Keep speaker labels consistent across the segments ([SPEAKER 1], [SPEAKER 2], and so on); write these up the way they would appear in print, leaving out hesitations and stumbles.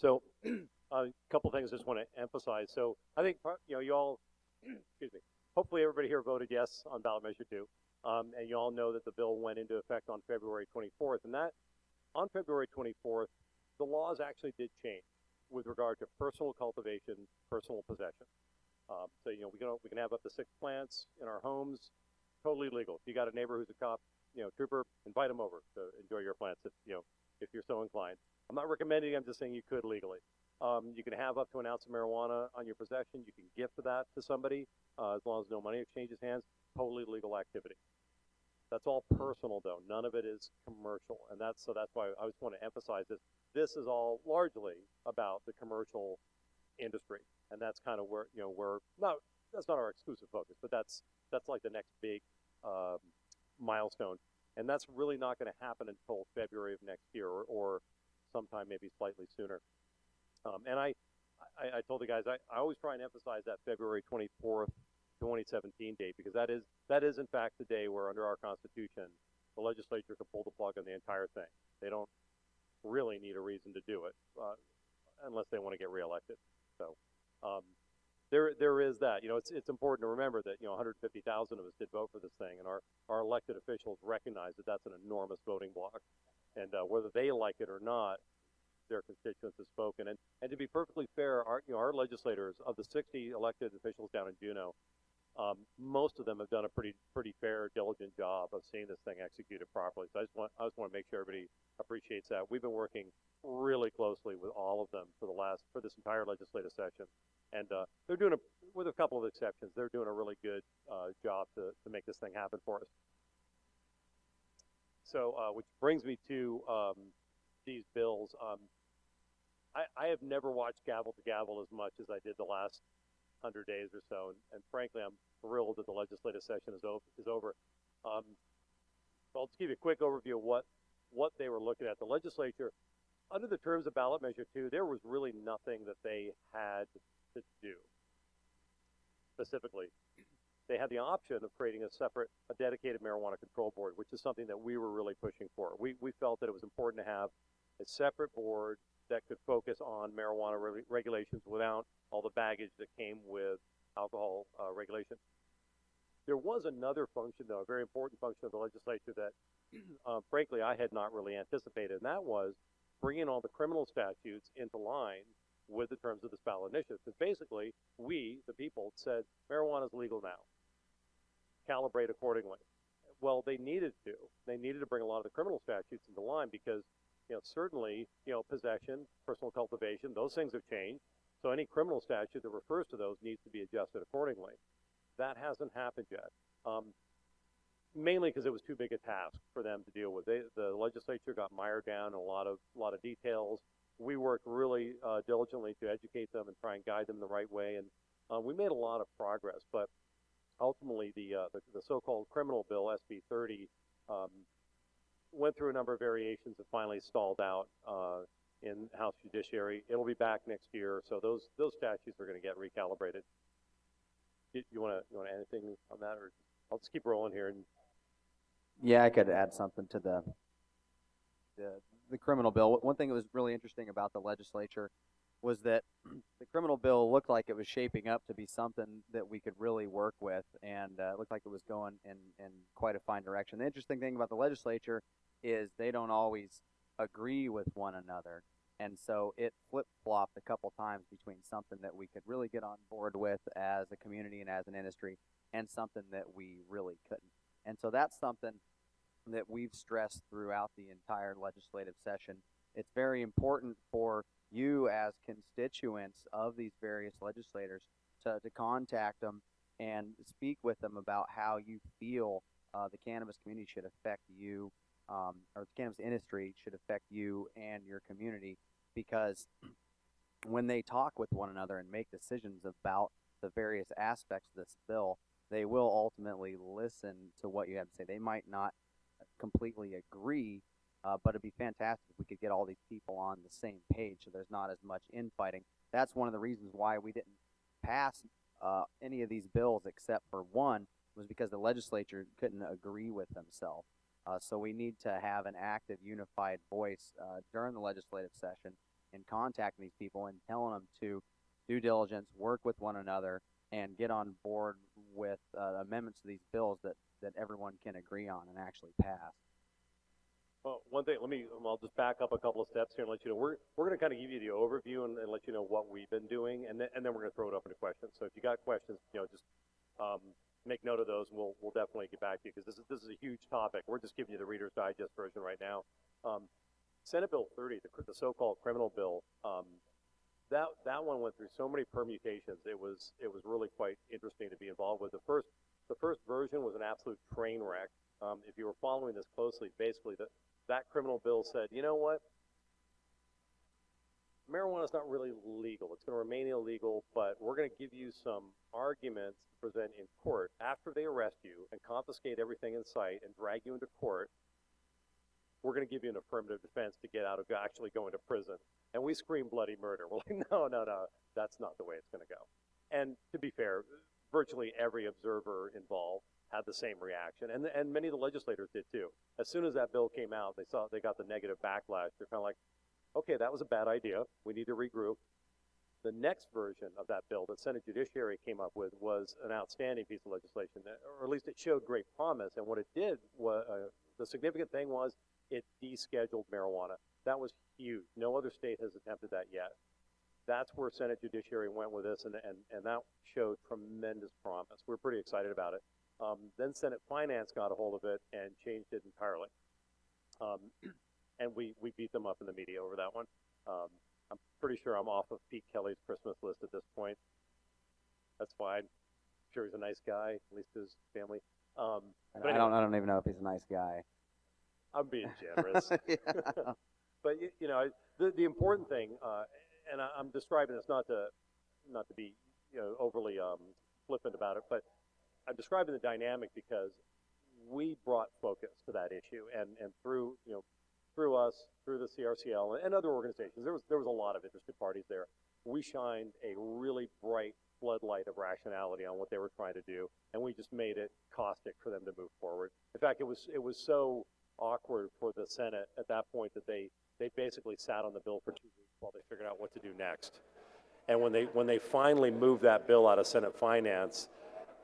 [SPEAKER 1] So a couple things I just want to emphasize. So I think, you all, excuse me, hopefully everybody here voted yes on ballot measure two. And you all know that the bill went into effect on February 24th. And that, on February 24th, the laws actually did change with regard to personal cultivation, personal possession. So, we can have up to 6 plants in our homes, totally legal. If you got a neighbor who's a cop, trooper, invite them over to enjoy your plants if you're so inclined. I'm not recommending, I'm just saying you could legally. You can have up to an ounce of marijuana on your possession. You can gift that to somebody as long as no money exchanges hands. Totally legal activity. That's all personal, though. None of it is commercial, and that's why I just want to emphasize this. This is all largely about the commercial industry, and that's kind of where that's not our exclusive focus, but that's like the next big milestone, and that's really not going to happen until February of next year, or sometime maybe slightly sooner. And I told the guys I always try and emphasize that February 24th, 2017 date, because that is in fact the day where, under our Constitution, the legislature can pull the plug on the entire thing. They don't really need a reason to do it unless they want to get reelected. So there is that. It's important to remember that 150,000 of us did vote for this thing, and our elected officials recognize that that's an enormous voting bloc, and whether they like it or not, their constituents have spoken. And to be perfectly fair, our legislators, of the 60 elected officials down in Juneau, most of them have done a pretty fair, diligent job of seeing this thing executed properly. So I just want to make sure everybody appreciates that. We've been working really closely with all of them for this entire legislative session, and they're doing with a couple of exceptions, they're doing a really good job to make this thing happen for us. So, which brings me to these bills. I have never watched gavel to gavel as much as I did the last 100 days or so, and frankly, I'm thrilled that the legislative session is over. So I'll just give you a quick overview of what they were looking at. The legislature, under the terms of ballot measure 2, there was really nothing that they had to do specifically. They had the option of creating a dedicated marijuana control board, which is something that we were really pushing for. We felt that it was important to have a separate board that could focus on marijuana regulations without all the baggage that came with alcohol regulation. There was another function, though, a very important function of the legislature that, frankly, I had not really anticipated, and that was bringing all the criminal statutes into line with the terms of this ballot initiative. Because basically, we, the people, said marijuana is legal now. Calibrate accordingly. Well, they needed to. They needed to bring a lot of the criminal statutes into line because, certainly, possession, personal cultivation, those things have changed. So any criminal statute that refers to those needs to be adjusted accordingly. That hasn't happened yet, mainly because it was too big a task for them to deal with. The legislature got mired down in a lot of details. We worked really diligently to educate them and try and guide them the right way, and we made a lot of progress. But ultimately, the so-called criminal bill, SB 30, went through a number of variations and finally stalled out in House Judiciary. It'll be back next year, so those statutes are going to get recalibrated. You want to add anything on that, or I'll just keep rolling here?
[SPEAKER 2] Yeah, I could add something to the criminal bill. One thing that was really interesting about the legislature was that the criminal bill looked like it was shaping up to be something that we could really work with, and it looked like it was going in quite a fine direction. The interesting thing about the legislature is they don't always agree with one another, and so it flip-flopped a couple times between something that we could really get on board with as a community and as an industry and something that we really couldn't. And so that's something that we've stressed throughout the entire legislative session. It's very important for you as constituents of these various legislators to contact them and speak with them about how you feel the cannabis community should affect you, or the cannabis industry should affect you and your community, because when they talk with one another and make decisions about the various aspects of this bill, they will ultimately listen to what you have to say. They might not completely agree, but it'd be fantastic if we could get all these people on the same page so there's not as much infighting. That's one of the reasons why we didn't pass any of these bills except for one, was because the legislature couldn't agree with themselves. So we need to have an active, unified voice during the legislative session and contacting these people and telling them to due diligence, work with one another, and get on board with amendments to these bills that everyone can agree on and actually pass.
[SPEAKER 1] Well, one thing, I'll just back up a couple of steps here and let you know, we're going to kind of give you the overview and let you know what we've been doing, and then we're going to throw it up into questions. So if you got questions, just make note of those, and we'll definitely get back to you, because this is a huge topic. We're just giving you the Reader's Digest version right now. Senate Bill 30, the so-called criminal bill, that one went through so many permutations. It was really quite interesting to be involved with. The first version was an absolute train wreck. If you were following this closely, basically that criminal bill said, you know what? Marijuana is not really legal. It's going to remain illegal, but we're going to give you some arguments to present in court after they arrest you and confiscate everything in sight and drag you into court. We're going to give you an affirmative defense to get out of actually going to prison. And we scream bloody murder. We're like, no, that's not the way it's going to go. And to be fair, virtually every observer involved had the same reaction, and many of the legislators did too. As soon as that bill came out, they got the negative backlash. They're kind of like, okay, that was a bad idea. We need to regroup. The next version of that bill that Senate Judiciary came up with was an outstanding piece of legislation, or at least it showed great promise. And what it did was, the significant thing was, it descheduled marijuana. That was huge. No other state has attempted that yet. That's where Senate Judiciary went with this, and that showed tremendous promise. We're pretty excited about it. Then Senate Finance got a hold of it and changed it entirely. And we beat them up in the media over that one. I'm pretty sure I'm off of Pete Kelly's Christmas list at this point. That's fine. I'm sure he's a nice guy, at least his family.
[SPEAKER 2] But anyway, I don't even know if he's a nice guy.
[SPEAKER 1] I'm being generous. But the important thing, and I'm describing this not to be overly flippant about it, but I'm describing the dynamic because we brought focus to that issue, and through us, through the CRCL and other organizations, there was a lot of interested parties there. We shined a really bright floodlight of rationality on what they were trying to do, and we just made it caustic for them to move forward. In fact, it was so awkward for the Senate at that point that they basically sat on the bill for 2 weeks while they figured out what to do next. And when they finally moved that bill out of Senate Finance,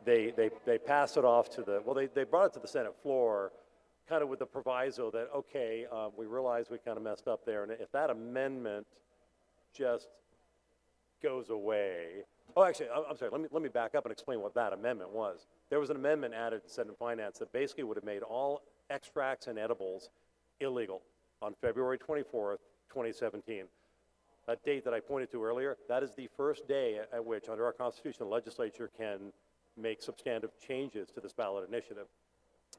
[SPEAKER 1] they passed it off to they brought it to the Senate floor, kind of with the proviso that, okay, we realize we kind of messed up there, and if that amendment just goes away. Oh, actually, I'm sorry. Let me back up and explain what that amendment was. There was an amendment added to Senate Finance that basically would have made all extracts and edibles illegal on February 24th, 2017. That date that I pointed to earlier, that is the first day at which, under our Constitution, the legislature can make substantive changes to this ballot initiative.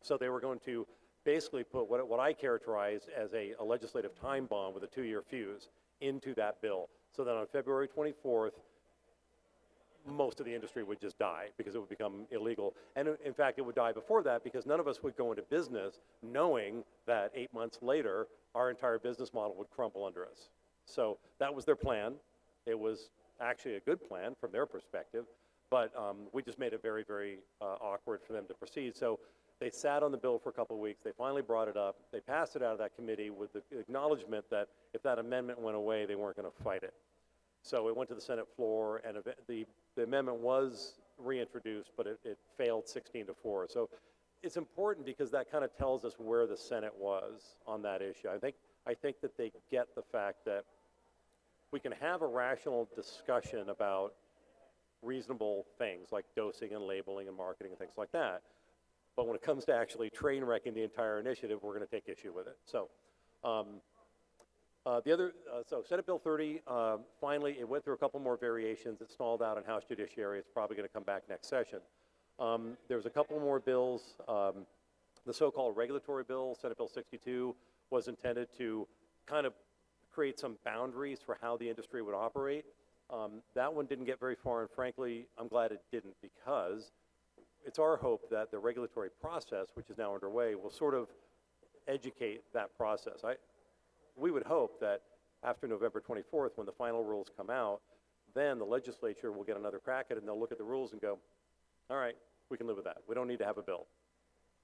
[SPEAKER 1] So they were going to basically put what I characterized as a legislative time bomb with a 2-year fuse into that bill, so that on February 24th, most of the industry would just die because it would become illegal. And in fact, it would die before that because none of us would go into business knowing that 8 months later, our entire business model would crumble under us. So that was their plan. It was actually a good plan from their perspective, but we just made it very, very awkward for them to proceed. So they sat on the bill for a couple of weeks. They finally brought it up. They passed it out of that committee with the acknowledgement that if that amendment went away, they weren't going to fight it. So it went to the Senate floor, and the amendment was reintroduced, but it failed 16-4. So it's important because that kind of tells us where the Senate was on that issue. I think that they get the fact that we can have a rational discussion about reasonable things like dosing and labeling and marketing and things like that. But when it comes to actually train wrecking the entire initiative, we're going to take issue with it. So so Senate Bill 30, finally, it went through a couple more variations. It stalled out in House Judiciary. It's probably going to come back next session. There's a couple more bills. The so-called regulatory bill, Senate Bill 62, was intended to kind of create some boundaries for how the industry would operate. That one didn't get very far, and frankly, I'm glad it didn't, because it's our hope that the regulatory process, which is now underway, will sort of educate that process. We would hope that after November 24th, when the final rules come out, then the legislature will get another crack at it, and they'll look at the rules and go, all right, we can live with that. We don't need to have a bill.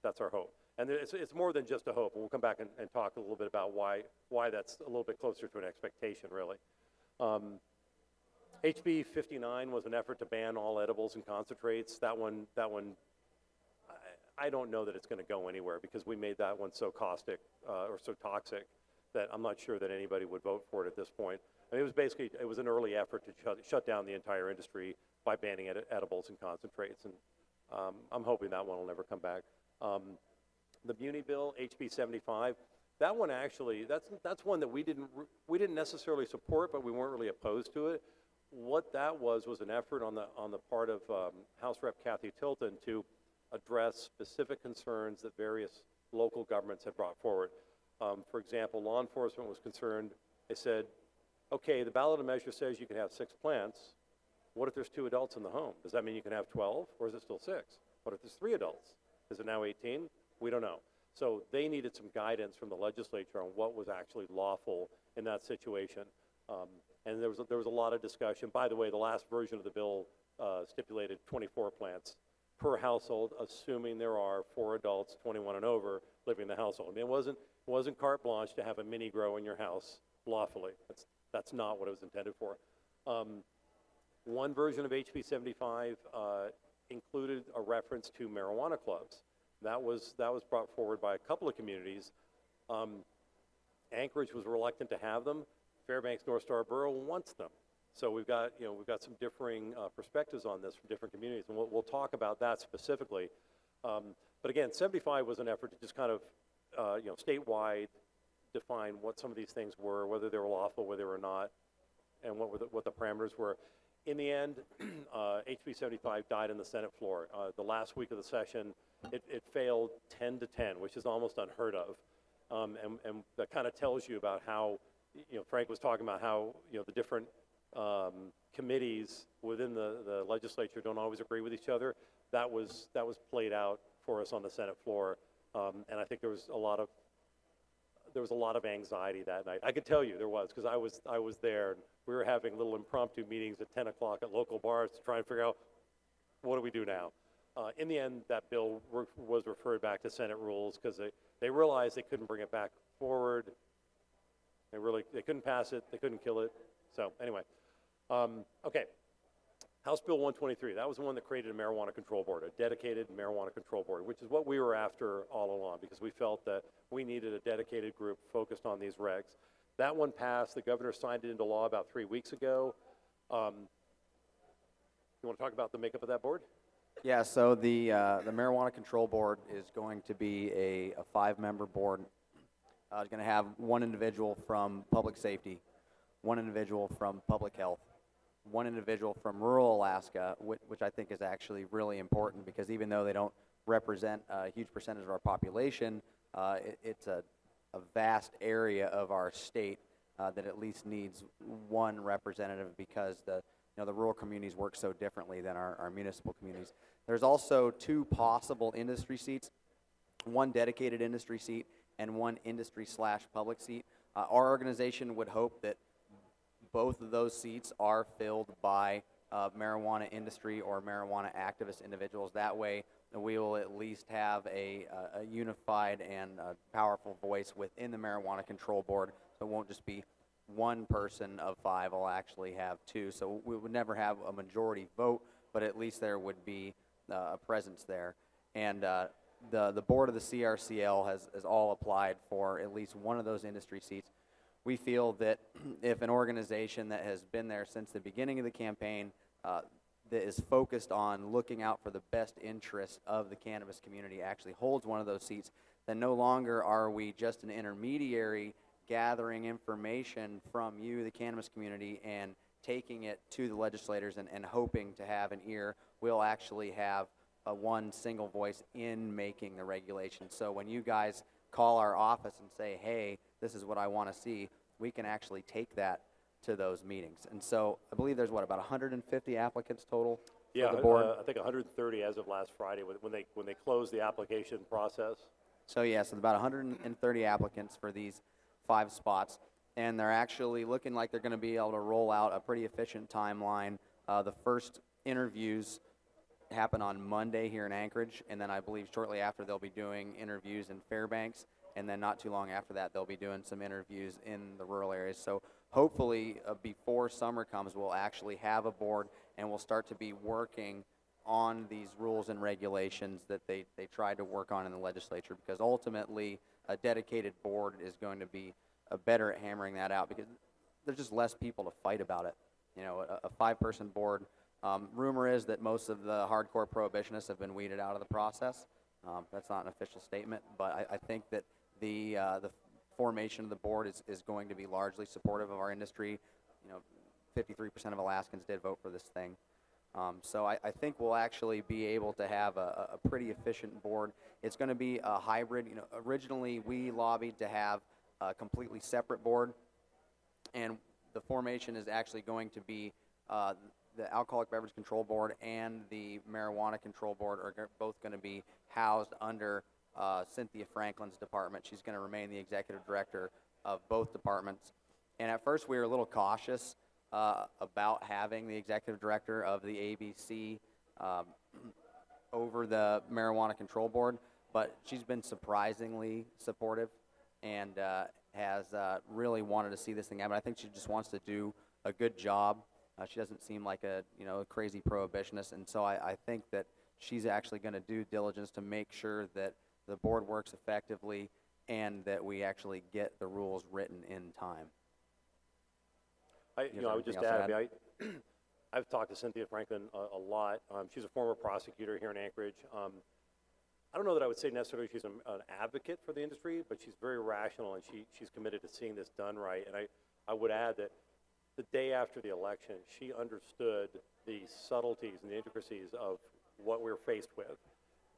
[SPEAKER 1] That's our hope. And it's more than just a hope, and we'll come back and talk a little bit about why that's a little bit closer to an expectation, really. HB 59 was an effort to ban all edibles and concentrates. That one, I don't know that it's going to go anywhere because we made that one so caustic or so toxic that I'm not sure that anybody would vote for it at this point. I mean, it was an early effort to shut down the entire industry by banning edibles and concentrates, and I'm hoping that one will never come back. The Muni bill, HB 75, that one actually, that's one that we didn't necessarily support, but we weren't really opposed to it. What that was an effort on the part of House Rep. Kathy Tilton to address specific concerns that various local governments had brought forward. For example, law enforcement was concerned. They said, okay, the ballot measure says you can have 6 plants. What if there's 2 adults in the home? Does that mean you can have 12, or is it still 6? What if there's 3 adults? Is it now 18? We don't know. So they needed some guidance from the legislature on what was actually lawful in that situation. And there was a lot of discussion. By the way, the last version of the bill stipulated 24 plants per household, assuming there are 4 adults, 21 and over, living in the household. I mean, it wasn't carte blanche to have a mini grow in your house lawfully. That's not what it was intended for. One version of HB 75 included a reference to marijuana clubs. That was brought forward by a couple of communities. Anchorage was reluctant to have them. Fairbanks North Star Borough wants them. So we've got some differing perspectives on this from different communities, and we'll talk about that specifically. But again, 75 was an effort to just kind of statewide define what some of these things were, whether they were lawful, whether they were not, and what the parameters were. In the end, HB 75 died on the Senate floor. The last week of the session, it failed 10-10, which is almost unheard of. And that kind of tells you about how, Frank was talking about how, the different committees within the legislature don't always agree with each other. That was played out for us on the Senate floor. And I think there was a lot of anxiety that night. I could tell you there was, because I was there, and we were having little impromptu meetings at 10 o'clock at local bars to try and figure out what do we do now. In the end, that bill was referred back to Senate rules because they realized they couldn't bring it back forward. They couldn't pass it, they couldn't kill it. So anyway, okay. House Bill 123, that was the one that created a marijuana control board, a dedicated marijuana control board, which is what we were after all along because we felt that we needed a dedicated group focused on these regs. That one passed. The governor signed it into law about 3 weeks ago. You want to talk about the makeup of that board?
[SPEAKER 2] Yeah, so the Marijuana Control Board is going to be a 5-member board. It's going to have 1 individual from public safety, 1 individual from public health, 1 individual from rural Alaska, which I think is actually really important because even though they don't represent a huge percentage of our population, it's a vast area of our state that at least needs 1 representative because the rural communities work so differently than our municipal communities. There's also 2 possible industry seats, 1 dedicated industry seat and 1 industry/public seat. Our organization would hope that both of those seats are filled by marijuana industry or marijuana activist individuals. That way, we will at least have a unified and powerful voice within the Marijuana Control Board. So it won't just be 1 person of 5. We'll actually have 2. So we would never have a majority vote, but at least there would be a presence there. And the board of the CRCL has all applied for at least 1 of those industry seats. We feel that if an organization that has been there since the beginning of the campaign that is focused on looking out for the best interests of the cannabis community actually holds 1 of those seats, then no longer are we just an intermediary gathering information from you, the cannabis community, and taking it to the legislators and hoping to have an ear. We'll actually have 1 single voice in making the regulation. So when you guys call our office and say, hey, this is what I want to see, we can actually take that to those meetings. And so I believe there's about 150 applicants total for the board?
[SPEAKER 1] I think 130 as of last Friday when they closed the application process.
[SPEAKER 2] So yes, about 130 applicants for these 5 spots, and they're actually looking like they're going to be able to roll out a pretty efficient timeline. The first interviews happen on Monday here in Anchorage, and then I believe shortly after they'll be doing interviews in Fairbanks, and then not too long after that they'll be doing some interviews in the rural areas. So hopefully before summer comes, we'll actually have a board, and we'll start to be working on these rules and regulations that they tried to work on in the legislature, because ultimately a dedicated board is going to be better at hammering that out, because there's just less people to fight about it. You know, a 5-person board. Rumor is that most of the hardcore prohibitionists have been weeded out of the process. That's not an official statement, but I think that the formation of the board is going to be largely supportive of our industry. You know, 53% of Alaskans did vote for this thing. So I think we'll actually be able to have a pretty efficient board. It's going to be a hybrid. You know, originally we lobbied to have a completely separate board, and the formation is actually going to be the Alcoholic Beverage Control Board and the Marijuana Control Board are both going to be housed under Cynthia Franklin's department. She's going to remain the executive director of both departments. And at first we were a little cautious about having the executive director of the ABC over the Marijuana Control Board, but she's been surprisingly supportive and has really wanted to see this thing happen. I think she just wants to do a good job. She doesn't seem like a crazy prohibitionist, and so I think that she's actually going to do diligence to make sure that the board works effectively and that we actually get the rules written in time.
[SPEAKER 1] I would just add, I've talked to Cynthia Franklin a lot. She's a former prosecutor here in Anchorage. I don't know that I would say necessarily she's an advocate for the industry, but she's very rational, and she's committed to seeing this done right. And I would add that the day after the election, she understood the subtleties and the intricacies of what we're faced with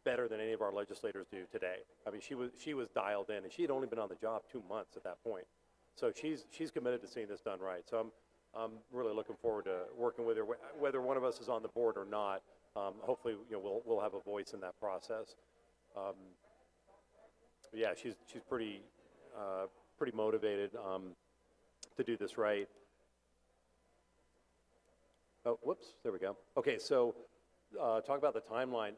[SPEAKER 1] better than any of our legislators do today. I mean, she was dialed in, and she had only been on the job 2 months at that point. So she's committed to seeing this done right. So I'm really looking forward to working with her, whether one of us is on the board or not. Hopefully, we'll have a voice in that process. Yeah, she's pretty motivated to do this right. Oh, whoops, there we go. Okay, so talk about the timeline.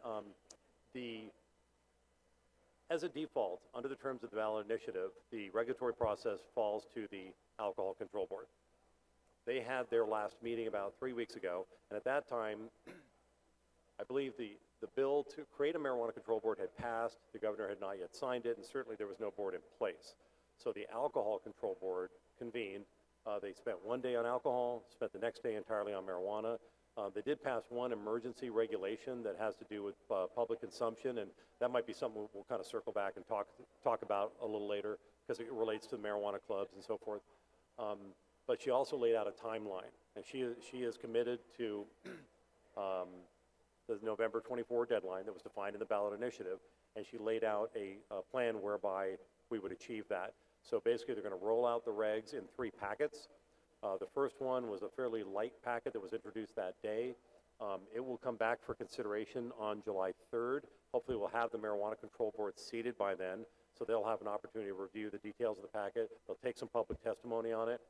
[SPEAKER 1] As a default, under the terms of the ballot initiative, the regulatory process falls to the Alcohol Control Board. They had their last meeting about 3 weeks ago, and at that time, I believe the bill to create a marijuana control board had passed. The governor had not yet signed it, and certainly there was no board in place. So the Alcohol Control Board convened. They spent 1 day on alcohol, spent the next day entirely on marijuana. They did pass one emergency regulation that has to do with public consumption, and that might be something we'll kind of circle back and talk about a little later, because it relates to marijuana clubs and so forth. But she also laid out a timeline, and she is committed to the November 24 deadline that was defined in the ballot initiative, and she laid out a plan whereby we would achieve that. So basically, they're going to roll out the regs in 3 packets. The first one was a fairly light packet that was introduced that day. It will come back for consideration on July 3rd. Hopefully we'll have the Marijuana Control Board seated by then, so they'll have an opportunity to review the details of the packet. They'll take some public testimony on it,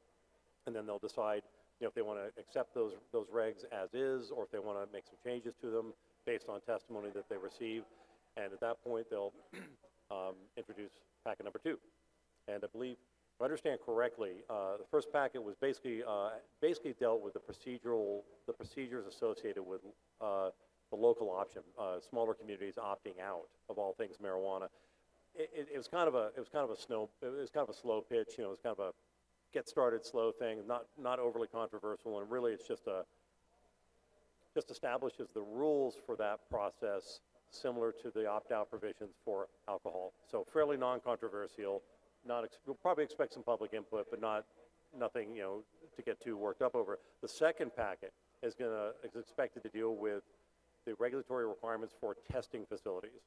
[SPEAKER 1] and then they'll decide if they want to accept those regs as is, or if they want to make some changes to them based on testimony that they receive. And at that point, they'll introduce packet number 2. And I believe, if I understand correctly, the first packet was basically dealt with the procedures associated with the local option, smaller communities opting out of all things marijuana. It was kind of a slow pitch. It was kind of a get started slow thing, not overly controversial, and really it's just establishes the rules for that process similar to the opt-out provisions for alcohol. So fairly non-controversial. We'll probably expect some public input, but nothing to get too worked up over. The second packet is expected to deal with the regulatory requirements for testing facilities,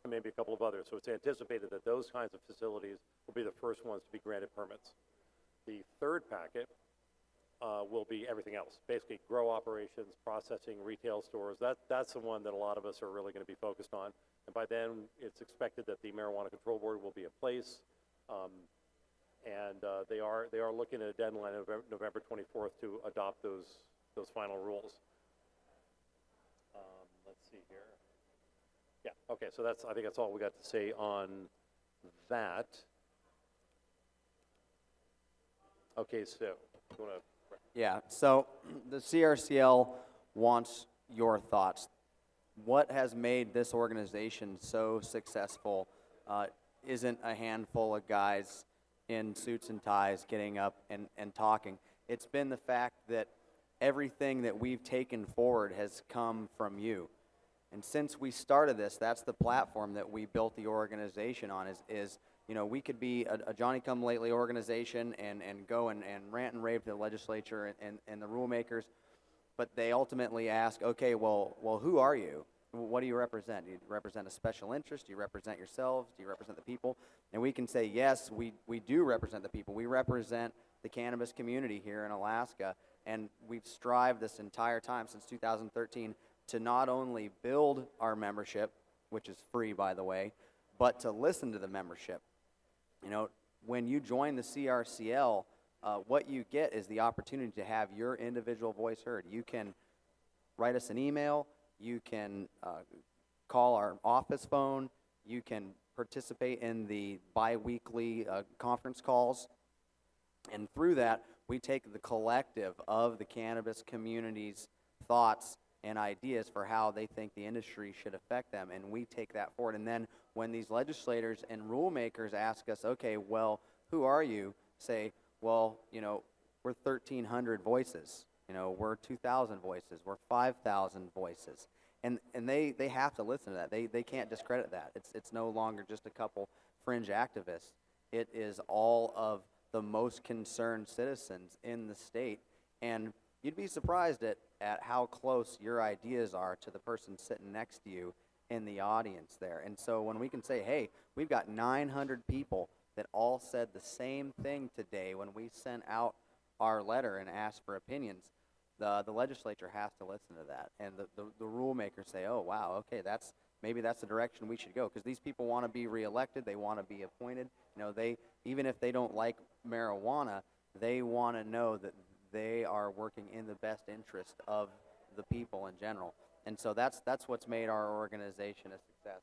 [SPEAKER 1] and maybe a couple of others. So it's anticipated that those kinds of facilities will be the first ones to be granted permits. The third packet will be everything else, basically grow operations, processing, retail stores. That's the one that a lot of us are really going to be focused on. And by then, it's expected that the Marijuana Control Board will be in place. And they are looking at a deadline of November 24th to adopt those final rules. Let's see here. Yeah, okay, so I think that's all we got to say on that. Okay, so, you wanna,
[SPEAKER 2] Yeah, so the CRCL wants your thoughts. What has made this organization so successful isn't a handful of guys in suits and ties getting up and talking. It's been the fact that everything that we've taken forward has come from you. And since we started this, that's the platform that we built the organization on is we could be a Johnny-come-lately organization and go and rant and rave to the legislature and the rule makers, but they ultimately ask, okay, well, who are you? What do you represent? Do you represent a special interest? Do you represent yourselves? Do you represent the people? And we can say, yes, we do represent the people. We represent the cannabis community here in Alaska, and we've strived this entire time since 2013 to not only build our membership, which is free, by the way, but to listen to the membership. When you join the CRCL, what you get is the opportunity to have your individual voice heard. You can write us an email. You can call our office phone. You can participate in the bi-weekly conference calls. And through that, we take the collective of the cannabis community's thoughts and ideas for how they think the industry should affect them, and we take that forward. And then when these legislators and rule makers ask us, okay, well, who are you? Say, well, we're 1,300 voices. We're 2,000 voices. We're 5,000 voices. And they have to listen to that. They can't discredit that. It's no longer just a couple fringe activists. It is all of the most concerned citizens in the state. And you'd be surprised at how close your ideas are to the person sitting next to you in the audience there. And so when we can say, hey, we've got 900 people that all said the same thing today when we sent out our letter and asked for opinions, the legislature has to listen to that. And the rule makers say, oh, wow, okay, maybe that's the direction we should go, because these people want to be reelected, they want to be appointed. Even if they don't like marijuana, they want to know that they are working in the best interest of the people in general. And so that's what's made our organization a success.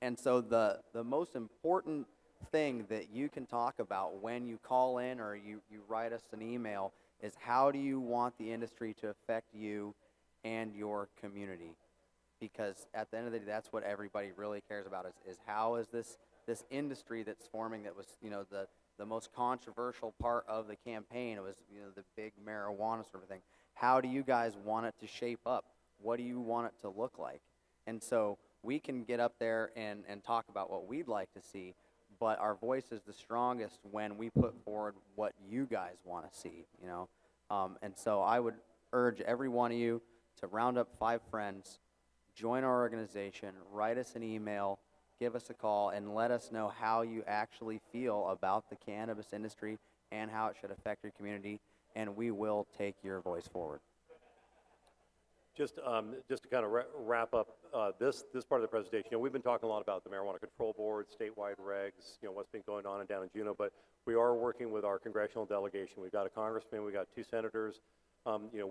[SPEAKER 2] And so the most important thing that you can talk about when you call in or you write us an email is, how do you want the industry to affect you and your community? Because at the end of the day, that's what everybody really cares about is how is this industry that's forming, that was the most controversial part of the campaign. It was the big marijuana sort of thing. How do you guys want it to shape up? What do you want it to look like? And so we can get up there and talk about what we'd like to see, but our voice is the strongest when we put forward what you guys want to see, And so I would urge every one of you to round up 5 friends, join our organization, write us an email, give us a call, and let us know how you actually feel about the cannabis industry and how it should affect your community, and we will take your voice forward.
[SPEAKER 1] just to kind of wrap up this part of the presentation, we've been talking a lot about the Marijuana Control Board, statewide regs, what's been going on and down in Juneau, but we are working with our congressional delegation. We've got a congressman, we've got 2 senators.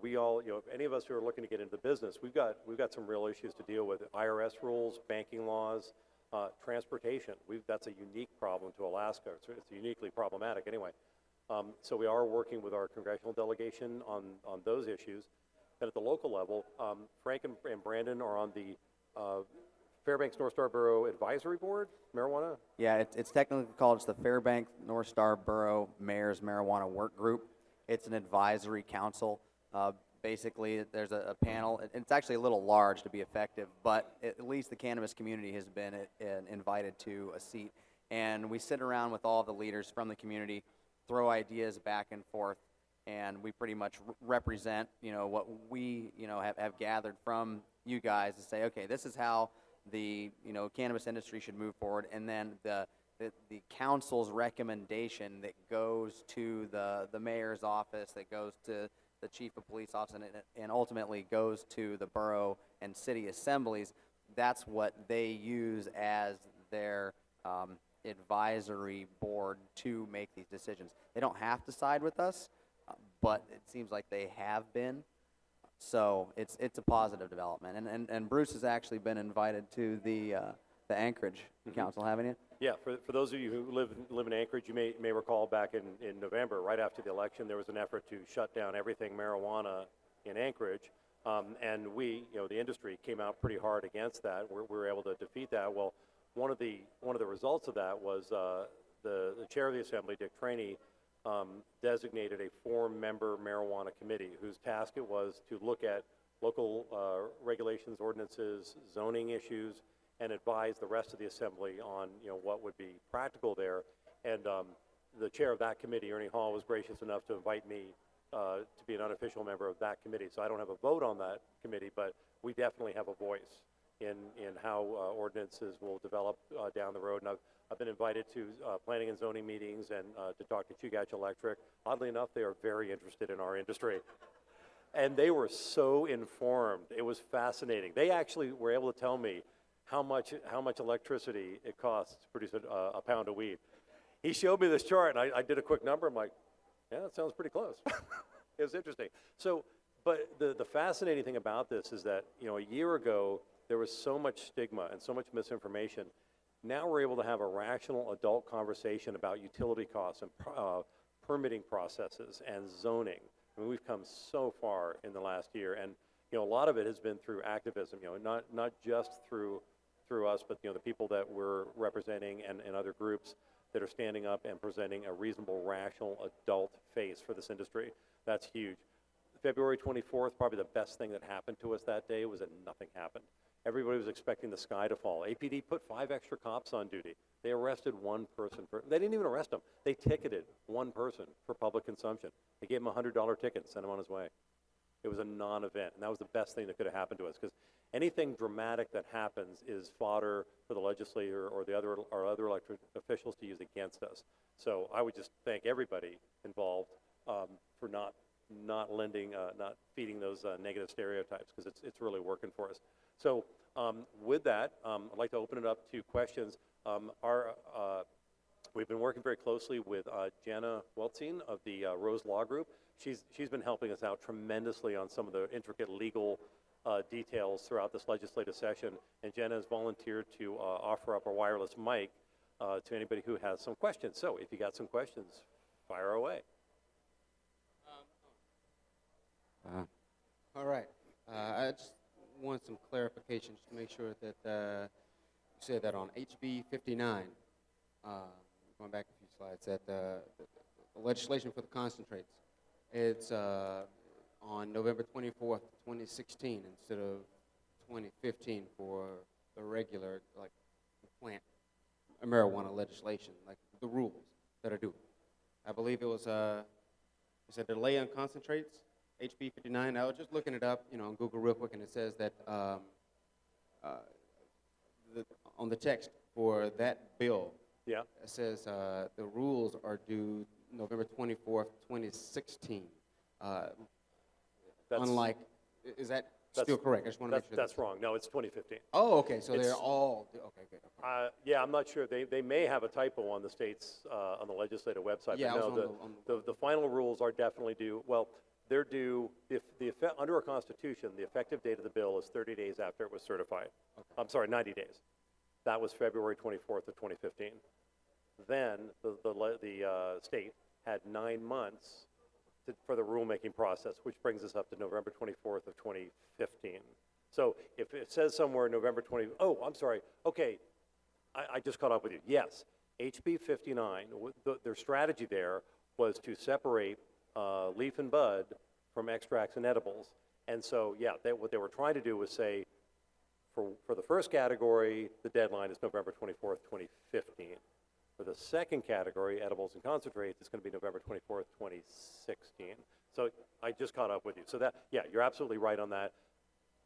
[SPEAKER 1] We all, if any of us who are looking to get into business, we've got some real issues to deal with: IRS rules, banking laws, transportation. That's a unique problem to Alaska. It's uniquely problematic anyway. So we are working with our congressional delegation on those issues. And at the local level, Frank and Brandon are on the Fairbanks North Star Borough Advisory Board, marijuana?
[SPEAKER 2] Yeah, it's technically called the Fairbanks North Star Borough Mayor's Marijuana Work Group. It's an advisory council. Basically, there's a panel. It's actually a little large to be effective, but at least the cannabis community has been invited to a seat. And we sit around with all the leaders from the community, throw ideas back and forth, and we pretty much represent, what we, have gathered from you guys to say, okay, this is how the, cannabis industry should move forward. And then the council's recommendation that goes to the mayor's office, that goes to the chief of police office, and ultimately goes to the borough and city assemblies. That's what they use as their advisory board to make these decisions. They don't have to side with us, but it seems like they have been. So it's a positive development. And Bruce has actually been invited to the Anchorage Council, haven't you?
[SPEAKER 1] Yeah, for those of you who live in Anchorage, you may recall back in November, right after the election, there was an effort to shut down everything marijuana in Anchorage, and we, the industry, came out pretty hard against that. We were able to defeat that. Well, one of the results of that was the chair of the assembly, Dick Traney, designated a 4-member marijuana committee whose task it was to look at local regulations, ordinances, zoning issues, and advise the rest of the assembly on what would be practical there. And the chair of that committee, Ernie Hall, was gracious enough to invite me to be an unofficial member of that committee. So I don't have a vote on that committee, but we definitely have a voice in how ordinances will develop down the road. And I've been invited to planning and zoning meetings and to talk to Chugach Electric. Oddly enough, they are very interested in our industry. And they were so informed. It was fascinating. They actually were able to tell me how much electricity it costs to produce a pound of weed. He showed me this chart, and I did a quick number. I'm like, yeah, that sounds pretty close. It was interesting. So, but the fascinating thing about this is that, a year ago, there was so much stigma and so much misinformation. Now we're able to have a rational adult conversation about utility costs and permitting processes and zoning. I mean, we've come so far in the last year, and a lot of it has been through activism. Not just through us, but the people that we're representing and other groups that are standing up and presenting a reasonable, rational, adult face for this industry. That's huge. February 24th, probably the best thing that happened to us that day was that nothing happened. Everybody was expecting the sky to fall. APD put 5 extra cops on duty. They arrested one person they didn't even arrest him. They ticketed one person for public consumption. They gave him a $100 ticket and sent him on his way. It was a non-event, and that was the best thing that could have happened to us, because anything dramatic that happens is fodder for the legislator or other elected officials to use against us. So I would just thank everybody involved for not feeding those negative stereotypes, because it's really working for us. So with that, I'd like to open it up to questions. We've been working very closely with Jana Weltzine of the Rose Law Group. She's been helping us out tremendously on some of the intricate legal details throughout this legislative session, and Jenna has volunteered to offer up a wireless mic to anybody who has some questions. So if you got some questions, fire away.
[SPEAKER 3] All right. I just want some clarification just to make sure that you said that on HB 59, going back a few slides, that the legislation for the concentrates, it's on November 24th, 2016 instead of 2015 for the regular, like, the plant marijuana legislation, like the rules that are due. I believe it was a delay on concentrates, HB 59. I was just looking it up, on Google real quick, and it says that on the text for that bill,
[SPEAKER 1] Yeah.
[SPEAKER 3] it says the rules are due November 24th, 2016. Unlike, is that still correct? I just want to make sure.
[SPEAKER 1] That's wrong. No, it's 2015.
[SPEAKER 3] Oh, okay. So they're all okay. Good. Okay.
[SPEAKER 1] Yeah, I'm not sure. They may have a typo on the state's on the legislative website.
[SPEAKER 3] Yeah,
[SPEAKER 1] but no, the final rules are definitely due. Well, they're due if under our Constitution, the effective date of the bill is 30 days after it was certified. Okay. I'm sorry, 90 days. That was February 24th of 2015. Then the state had 9 months for the rulemaking process, which brings us up to November 24th of 2015. So if it says somewhere November 20, oh, I'm sorry. Okay, I just caught up with you. Yes, HB 59, their strategy there was to separate leaf and bud from extracts and edibles. And so, yeah, what they were trying to do was say, for the first category, the deadline is November 24th, 2015. For the second category, edibles and concentrates, it's going to be November 24th, 2016. So I just caught up with you. So that, yeah, you're absolutely right on that.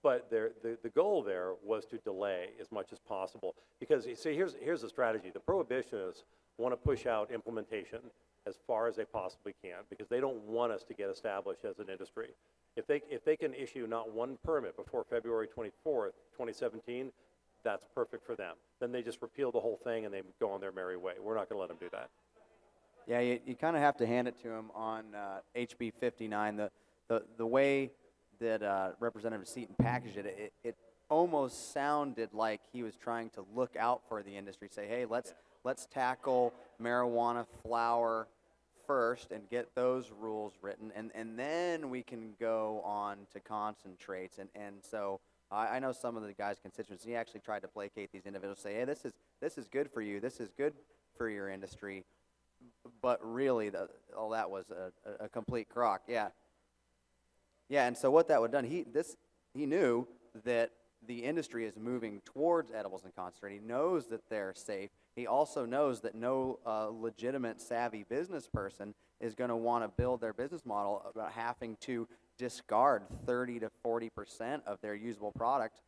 [SPEAKER 1] But the goal there was to delay as much as possible. Because, you see, here's the strategy. The prohibitionists want to push out implementation as far as they possibly can, because they don't want us to get established as an industry. If they can issue not one permit before February 24th, 2017, that's perfect for them. Then they just repeal the whole thing and they go on their merry way. We're not going to let them do that.
[SPEAKER 2] Yeah, you kind of have to hand it to them on HB 59. The way Representative Seaton packaged it almost sounded like he was trying to look out for the industry, say, hey, let's tackle marijuana flower first and get those rules written, and then we can go on to concentrates. And so I know some of the guys' constituents, he actually tried to placate these individuals, say, hey, this is good for you, this is good for your industry, but really, that was a complete crock. Yeah, and so what that would have done, he knew that the industry is moving towards edibles and concentrate. He knows that they're safe. He also knows that no legitimate, savvy business person is going to want to build their business model about having to discard 30 to 40% of their usable product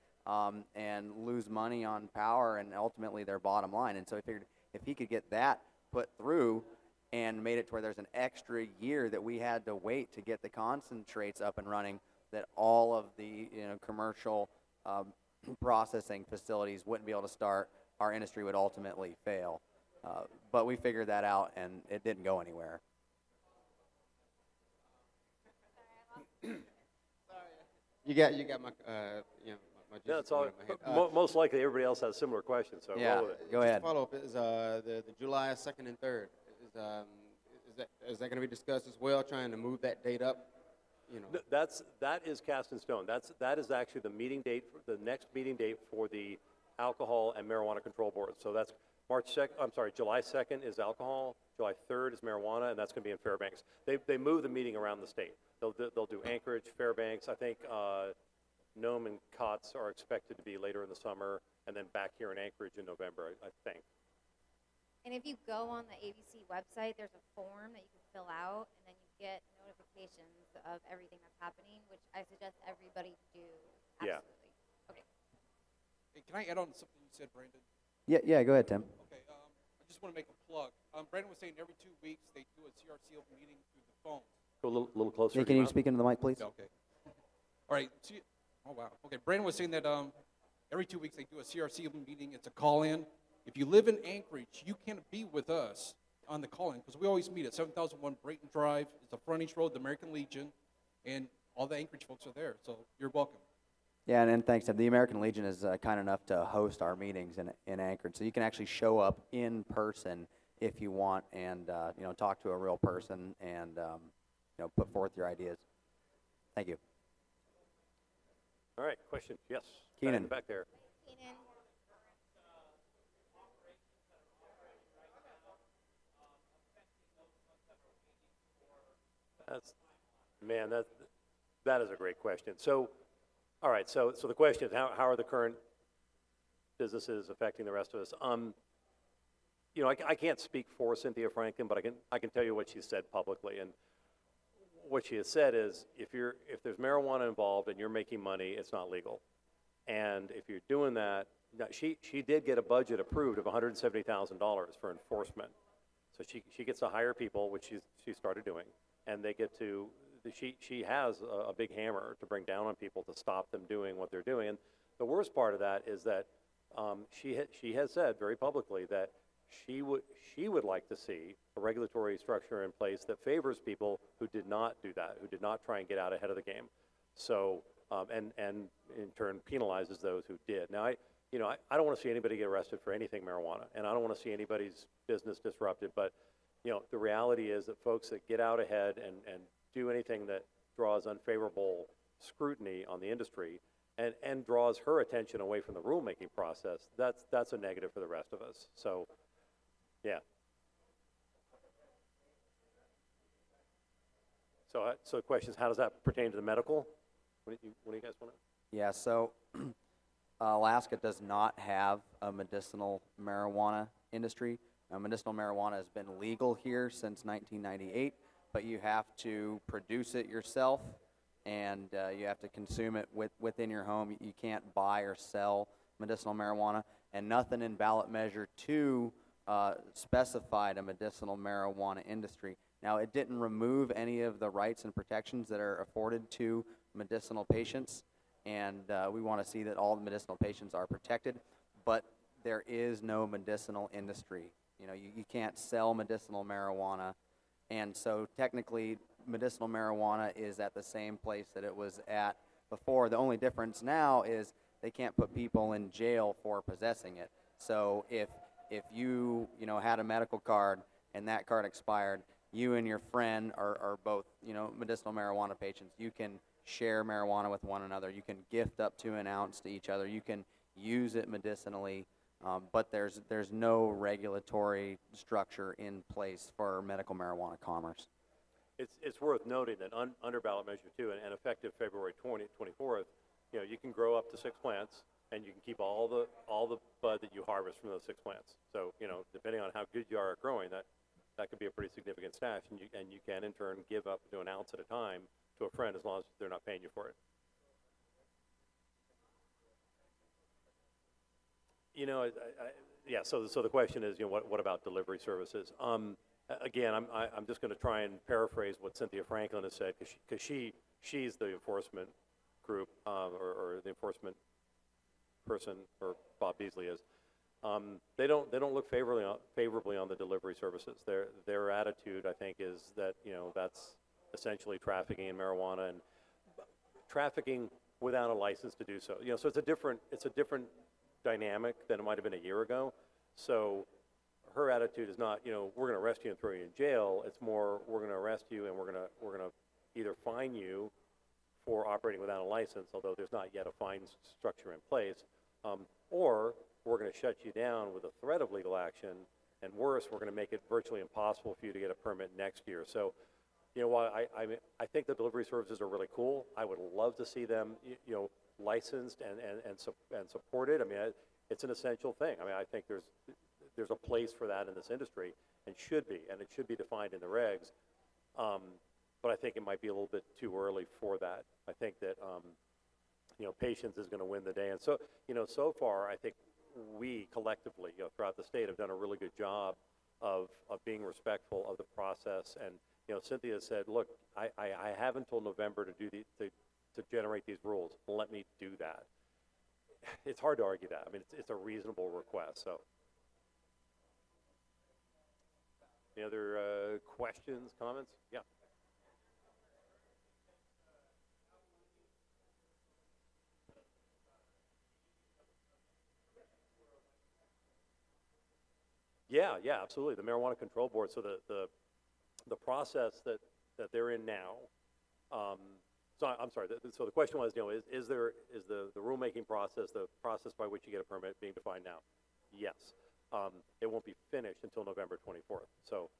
[SPEAKER 2] and lose money on power and ultimately their bottom line. And so he figured if he could get that put through and made it to where there's an extra year that we had to wait to get the concentrates up and running, that all of the commercial processing facilities wouldn't be able to start, our industry would ultimately fail. But we figured that out, and it didn't go anywhere.
[SPEAKER 3] You got my my
[SPEAKER 1] Yeah,
[SPEAKER 3] juice
[SPEAKER 1] that's all.
[SPEAKER 3] in my head.
[SPEAKER 1] Most likely, everybody else has similar questions. So
[SPEAKER 2] Yeah,
[SPEAKER 1] roll with it.
[SPEAKER 2] go ahead.
[SPEAKER 3] Follow up is the July 2nd and 3rd. Is that going to be discussed as well? Trying to move that date up.
[SPEAKER 1] That is cast in stone. That is actually the meeting date, the next meeting date for the Alcohol and Marijuana Control Board. So that's July 2nd is alcohol, July 3rd is marijuana, and that's going to be in Fairbanks. They move the meeting around the state. They'll do Anchorage, Fairbanks. I think Nome and Kotz are expected to be later in the summer, and then back here in Anchorage in November, I think.
[SPEAKER 4] And if you go on the ABC website, there's a form that you can fill out, and then you get notifications of everything that's happening, which I suggest everybody do.
[SPEAKER 1] Yeah.
[SPEAKER 4] Absolutely. Okay.
[SPEAKER 5] Hey, can I add on to something you said, Brandon?
[SPEAKER 2] Yeah, go ahead, Tim.
[SPEAKER 5] Okay, I just want to make a plug. Brandon was saying every 2 weeks they do a CRC open meeting through the phone.
[SPEAKER 1] Go a little closer.
[SPEAKER 2] Yeah,
[SPEAKER 1] to
[SPEAKER 2] can
[SPEAKER 1] your
[SPEAKER 2] you
[SPEAKER 1] mouth.
[SPEAKER 2] speak into the mic, please?
[SPEAKER 5] Yeah, okay. All right. Oh, wow. Okay, Brandon was saying that every 2 weeks they do a CRC open meeting. It's a call-in. If you live in Anchorage, you can be with us on the call-in because we always meet at 7001 Brayton Drive. It's the frontage road, the American Legion, and all the Anchorage folks are there, so you're welcome.
[SPEAKER 2] Yeah, and thanks, Tim. The American Legion is kind enough to host our meetings in Anchorage, so you can actually show up in person if you want, and talk to a real person, and put forth your ideas. Thank you.
[SPEAKER 1] All right, question. Yes.
[SPEAKER 2] Keenan.
[SPEAKER 1] In the back there.
[SPEAKER 4] Keenan.
[SPEAKER 1] That is a great question. So, all right. So the question is, how are the current businesses affecting the rest of us? I can't speak for Cynthia Franklin, but I can tell you what she said publicly. And what she has said is, if there's marijuana involved and you're making money, it's not legal. And if you're doing that, now she did get a budget approved of $170,000 for enforcement. So she gets to hire people, which she started doing, and they get to. She has a big hammer to bring down on people to stop them doing what they're doing. And the worst part of that is that she has said very publicly that she would like to see a regulatory structure in place that favors people who did not do that, who did not try and get out ahead of the game. So and in turn penalizes those who did. Now I don't want to see anybody get arrested for anything marijuana, and I don't want to see anybody's business disrupted. But the reality is that folks that get out ahead and do anything that draws unfavorable scrutiny on the industry and draws her attention away from the rulemaking process, that's a negative for the rest of us. So, yeah. So the question is, how does that pertain to the medical? What do you guys want to?
[SPEAKER 2] Yeah, so Alaska does not have a medicinal marijuana industry. Medicinal marijuana has been legal here since 1998, but you have to produce it yourself, and you have to consume it within your home. You can't buy or sell medicinal marijuana, and nothing in ballot measure 2 specified a medicinal marijuana industry. Now, it didn't remove any of the rights and protections that are afforded to medicinal patients, and we want to see that all the medicinal patients are protected, but there is no medicinal industry. You can't sell medicinal marijuana, and so technically medicinal marijuana is at the same place that it was at before. The only difference now is they can't put people in jail for possessing it. So if you had a medical card and that card expired, you and your friend are both medicinal marijuana patients. You can share marijuana with one another. You can gift up to an ounce to each other. You can use it medicinally, but there's no regulatory structure in place for medical marijuana commerce.
[SPEAKER 1] It's worth noting that under ballot measure 2 and effective February 24th, you can grow up to 6 plants, and you can keep all the bud that you harvest from those 6 plants. So depending on how good you are at growing, that could be a pretty significant stash, and you can in turn give up to an ounce at a time to a friend as long as they're not paying you for it. So the question is, what about delivery services? Again, I'm just going to try and paraphrase what Cynthia Franklin has said, because she's the enforcement group, or the enforcement person, or Bob Beasley is. They don't look favorably on the delivery services. Their attitude, I think, is that that's essentially trafficking in marijuana and trafficking without a license to do so. So it's a different dynamic than it might have been a year ago. So her attitude is not, we're going to arrest you and throw you in jail. It's more, we're going to arrest you and we're going to either fine you for operating without a license, although there's not yet a fine structure in place, or we're going to shut you down with a threat of legal action, and worse, we're going to make it virtually impossible for you to get a permit next year. So, while I think the delivery services are really cool, I would love to see them, licensed and supported. I mean, it's an essential thing. I mean, I think there's a place for that in this industry, and it should be defined in the regs. But I think it might be a little bit too early for that. I think that patience is going to win the day, and so so far I think we collectively throughout the state have done a really good job of being respectful of the process. And Cynthia said, look, I have until November to generate these rules. Let me do that. It's hard to argue that. I mean, it's a reasonable request. So, any other questions, comments? Yeah. Yeah, absolutely. The Marijuana Control Board. So the process that they're in now. So I'm sorry. So the question was, is the rulemaking process, the process by which you get a permit, being defined now? Yes. It won't be finished until November 24th. So.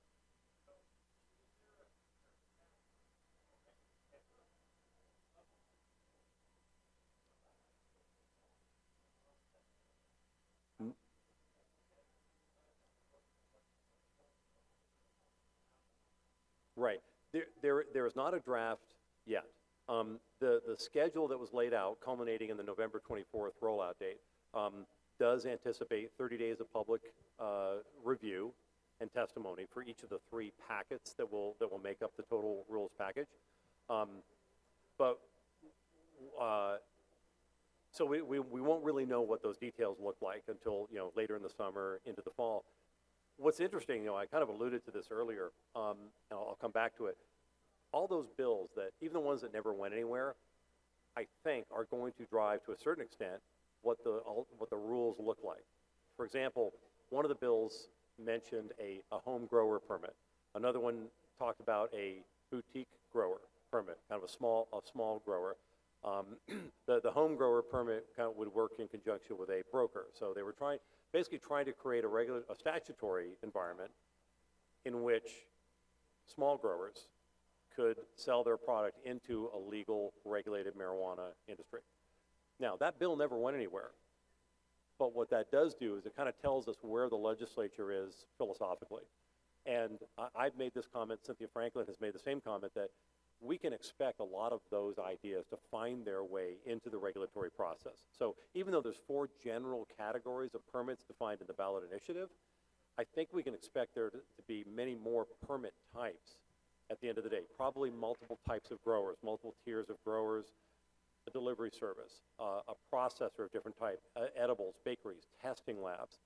[SPEAKER 1] Right. There is not a draft yet. The schedule that was laid out, culminating in the November 24th rollout date, does anticipate 30 days of public review and testimony for each of the 3 packets that will make up the total rules package. So we won't really know what those details look like until later in the summer into the fall. What's interesting, I kind of alluded to this earlier, and I'll come back to it. All those bills that, even the ones that never went anywhere, I think are going to drive to a certain extent what the rules look like. For example, one of the bills mentioned a home grower permit. Another one talked about a boutique grower permit, kind of a small grower. The home grower permit kind of would work in conjunction with a broker. So they were basically trying to create a statutory environment in which small growers could sell their product into a legal, regulated marijuana industry. Now, that bill never went anywhere. But what that does do is it kind of tells us where the legislature is philosophically. And I've made this comment, Cynthia Franklin has made the same comment, that we can expect a lot of those ideas to find their way into the regulatory process. So even though there's 4 general categories of permits defined in the ballot initiative, I think we can expect there to be many more permit types at the end of the day. Probably multiple types of growers, multiple tiers of growers, a delivery service, a processor of different types, edibles, bakeries, testing labs,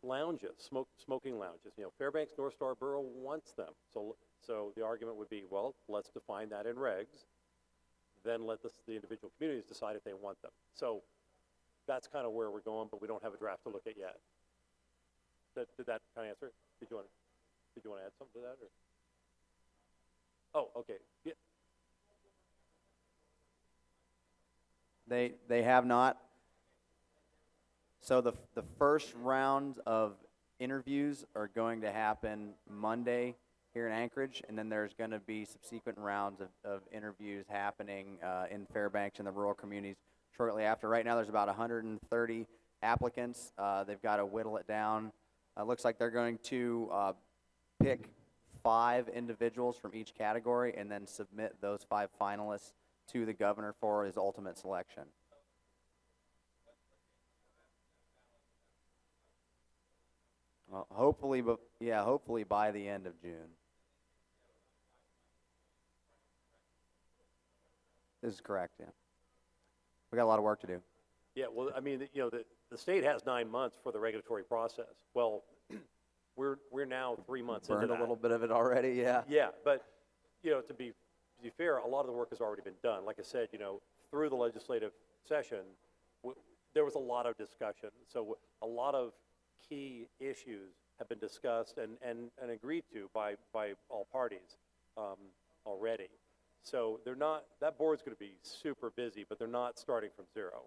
[SPEAKER 1] lounges, smoking lounges. Fairbanks North Star Borough wants them. So the argument would be, well, let's define that in regs, then let the individual communities decide if they want them. So that's kind of where we're going, but we don't have a draft to look at yet. Did that kind of answer it? Did you want to add something to that? Or? Oh, okay. Yeah.
[SPEAKER 2] They have not. So the first round of interviews are going to happen Monday here in Anchorage, and then there's going to be subsequent rounds of interviews happening in Fairbanks and the rural communities shortly after. Right now there's about 130 applicants. They've got to whittle it down. Looks like they're going to pick 5 individuals from each category and then submit those 5 finalists to the governor for his ultimate selection. Well, hopefully by the end of June. This is correct, yeah. We got a lot of work to do.
[SPEAKER 1] Yeah, well, I mean, the state has 9 months for the regulatory process. Well, we're now 3 months into that.
[SPEAKER 2] Burned a little bit of it already, yeah.
[SPEAKER 1] Yeah, but to be fair, a lot of the work has already been done. Like I said, through the legislative session, there was a lot of discussion. So a lot of key issues have been discussed and agreed to by all parties already. So that board's going to be super busy, but they're not starting from zero.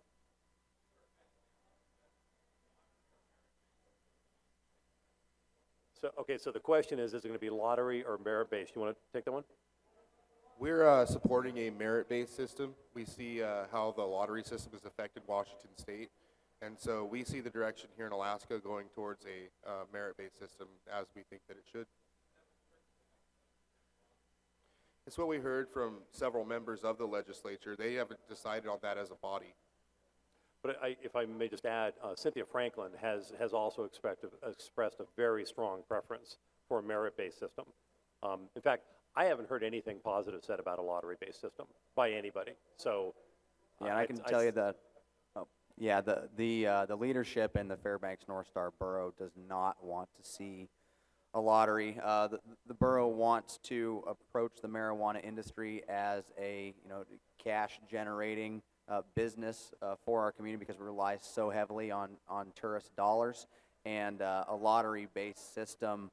[SPEAKER 1] So the question is it going to be lottery or merit-based? You want to take that one?
[SPEAKER 6] We're supporting a merit-based system. We see how the lottery system has affected Washington State, and so we see the direction here in Alaska going towards a merit-based system as we think that it should. It's what we heard from several members of the legislature. They haven't decided on that as a body.
[SPEAKER 1] But if I may just add, Cynthia Franklin has also expressed a very strong preference for a merit-based system. In fact, I haven't heard anything positive said about a lottery-based system by anybody. So
[SPEAKER 2] yeah, and I can tell you that. Yeah, the leadership in the Fairbanks North Star Borough does not want to see a lottery. The borough wants to approach the marijuana industry as a cash generating business for our community because we rely so heavily on tourist dollars, and a lottery-based system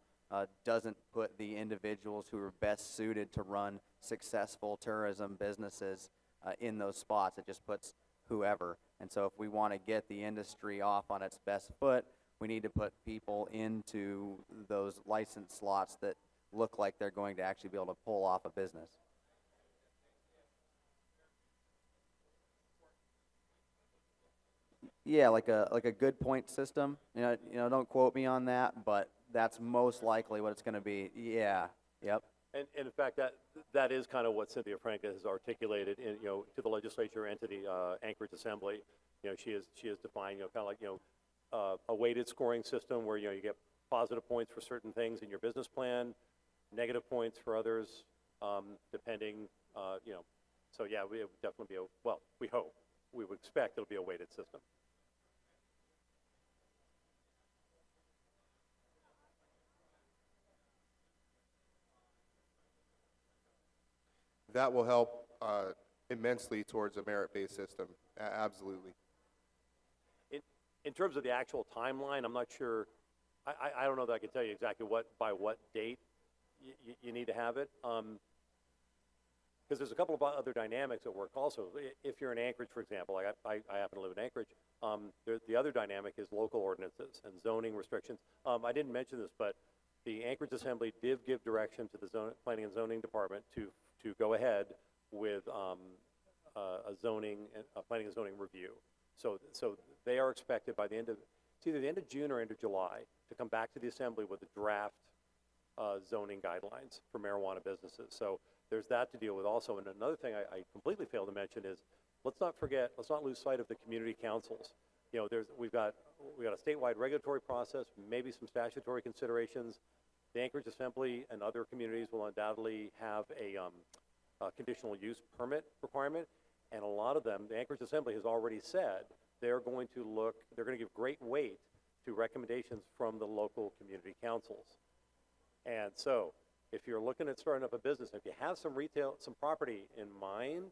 [SPEAKER 2] doesn't put the individuals who are best suited to run successful tourism businesses in those spots. It just puts whoever. And so if we want to get the industry off on its best foot, we need to put people into those licensed slots that look like they're going to actually be able to pull off a business. Yeah, like a good point system. Don't quote me on that, but that's most likely what it's going to be. Yeah. Yep.
[SPEAKER 1] And in fact, that is kind of what Cynthia Franklin has articulated to the legislature and to the Anchorage Assembly. She has defined kind of like a weighted scoring system where you get positive points for certain things in your business plan, negative points for others, depending. So yeah, we would definitely be we hope, we would expect it'll be a weighted system.
[SPEAKER 6] That will help immensely towards a merit-based system, absolutely.
[SPEAKER 1] In terms of the actual timeline, I'm not sure. I don't know that I can tell you exactly by what date you need to have it. Because there's a couple of other dynamics at work also. If you're in Anchorage, for example, like I happen to live in Anchorage, the other dynamic is local ordinances and zoning restrictions. I didn't mention this, but the Anchorage Assembly did give direction to the Planning and Zoning Department to go ahead with a planning and zoning review. So they are expected by it's either the end of June or end of July to come back to the Assembly with the draft zoning guidelines for marijuana businesses. So there's that to deal with also. And another thing I completely failed to mention is let's not lose sight of the community councils. We've got a statewide regulatory process, maybe some statutory considerations. The Anchorage Assembly and other communities will undoubtedly have a conditional use permit requirement, and a lot of them, the Anchorage Assembly has already said they're going to give great weight to recommendations from the local community councils. And so if you're looking at starting up a business, if you have some property in mind,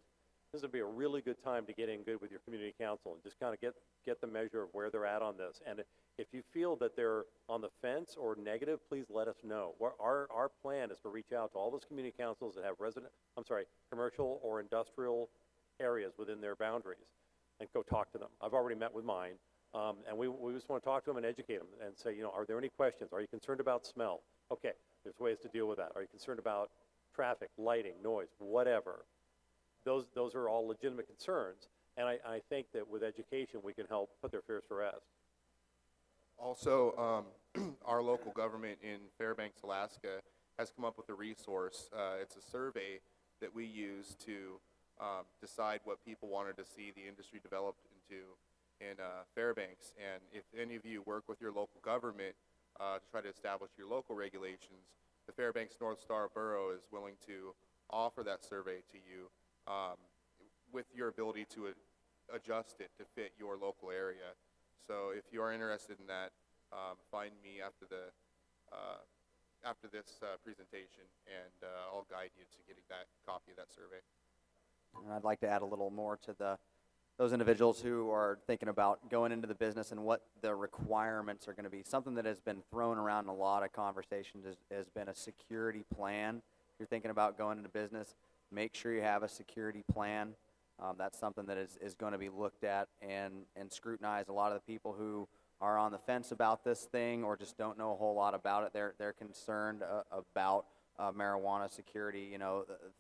[SPEAKER 1] this would be a really good time to get in good with your community council and just kind of get the measure of where they're at on this. And if you feel that they're on the fence or negative, please let us know. Our plan is to reach out to all those community councils that have commercial or industrial areas within their boundaries and go talk to them. I've already met with mine, and we just want to talk to them and educate them and say, are there any questions? Are you concerned about smell? Okay, there's ways to deal with that. Are you concerned about traffic, lighting, noise, whatever? Those are all legitimate concerns, and I think that with education we can help put their fears to rest.
[SPEAKER 6] Also, our local government in Fairbanks, Alaska, has come up with a resource. It's a survey that we use to decide what people wanted to see the industry developed into in Fairbanks. And if any of you work with your local government to try to establish your local regulations, the Fairbanks North Star Borough is willing to offer that survey to you with your ability to adjust it to fit your local area. So if you are interested in that, find me after this presentation, and I'll guide you to getting that copy of that survey.
[SPEAKER 2] And I'd like to add a little more to those individuals who are thinking about going into the business and what the requirements are going to be. Something that has been thrown around in a lot of conversations has been a security plan. If you're thinking about going into business, make sure you have a security plan. That's something that is going to be looked at and scrutinized. A lot of the people who are on the fence about this thing or just don't know a whole lot about it, they're concerned about marijuana security,